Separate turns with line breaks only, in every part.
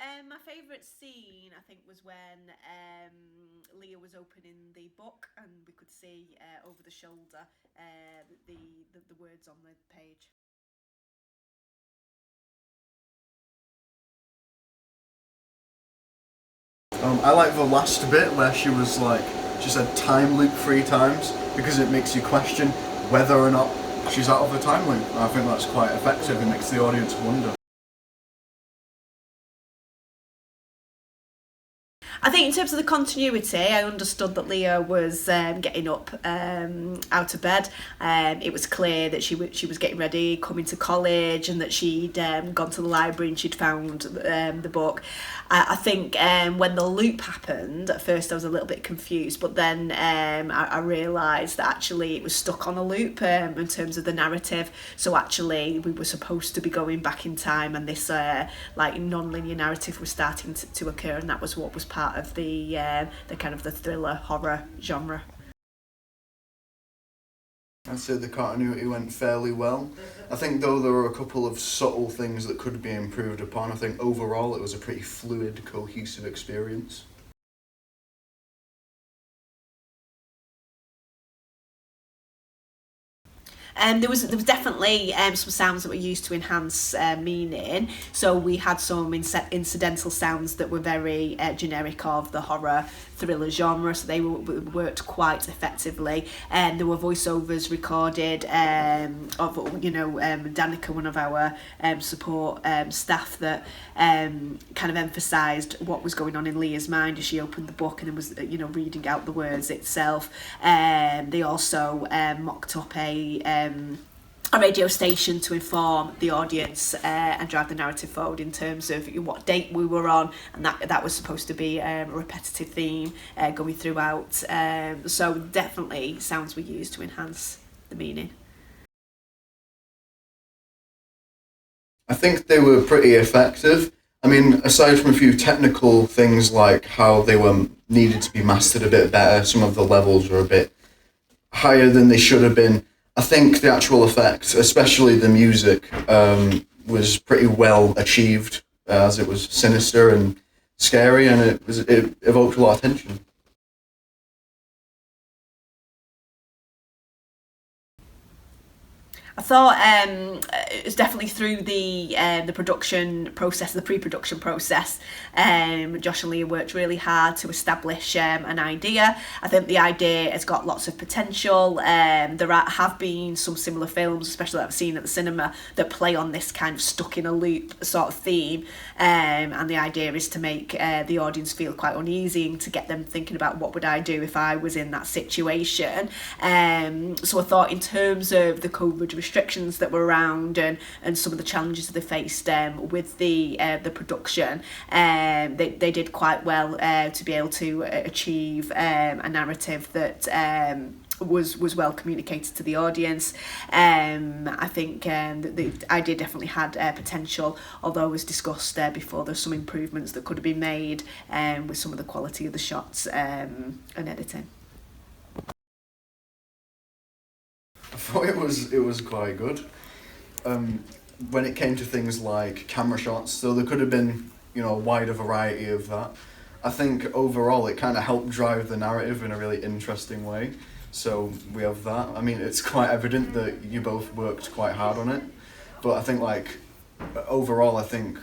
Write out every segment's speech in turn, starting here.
My favourite scene, I think, was when Leah was opening the book and we could see over the shoulder the words on the page.
I like the last bit where she said time loop 3 times because it makes you question whether or not she's out of the time loop. I think that's quite effective. It makes the audience wonder.
I think in terms of the continuity, I understood that Leah was getting up out of bed. It was clear that she was getting ready, coming to college, and that she'd gone to the library and she'd found the book. I think when the loop happened, at first I was a little bit confused, but then I realised that actually it was stuck on a loop in terms of the narrative. So actually we were supposed to be going back in time, and this like non-linear narrative was starting to occur, and that was what was part of the kind of the thriller horror genre.
I'd say the continuity went fairly well. I think though there were a couple of subtle things that could be improved upon. I think overall it was a pretty fluid, cohesive experience.
There was definitely some sounds that were used to enhance meaning. So we had some incidental sounds that were very generic of the horror thriller genre. So they worked quite effectively. And there were voiceovers recorded of Danica, one of our support staff, that kind of emphasised what was going on in Leah's mind as she opened the book and then was reading out the words itself. They also mocked up a radio station to inform the audience and drive the narrative forward in terms of what date we were on, and that was supposed to be a repetitive theme going throughout. So definitely sounds were used to enhance the meaning.
I think they were pretty effective. I mean, aside from a few technical things like how they were needed to be mastered a bit better, some of the levels were a bit higher than they should have been. I think the actual effect, especially the music, was pretty well achieved, as it was sinister and scary, and it evoked a lot of tension.
I thought it was definitely through the production process, the pre-production process. Josh and Leah worked really hard to establish an idea. I think the idea has got lots of potential. Have been some similar films, especially that I've seen at the cinema, that play on this kind of stuck in a loop sort of theme. And the idea is to make the audience feel quite uneasy and to get them thinking about what would I do if I was in that situation. So I thought in terms of the COVID restrictions that were around and some of the challenges that they faced with the production, they did quite well to be able to achieve a narrative that was well communicated to the audience. I think the idea definitely had potential, although as discussed before, there's some improvements that could have been made with some of the quality of the shots and editing.
I thought it was quite good. When it came to things like camera shots, so there could have been a wider variety of that. I think overall it kind of helped drive the narrative in a really interesting way. So we have that. I mean, it's quite evident that you both worked quite hard on it, but I think overall, I think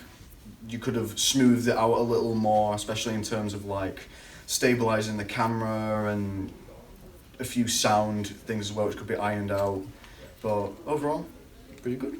you could have smoothed it out a little more, especially in terms of stabilizing the camera and a few sound things as well, which could be ironed out. But overall, pretty good.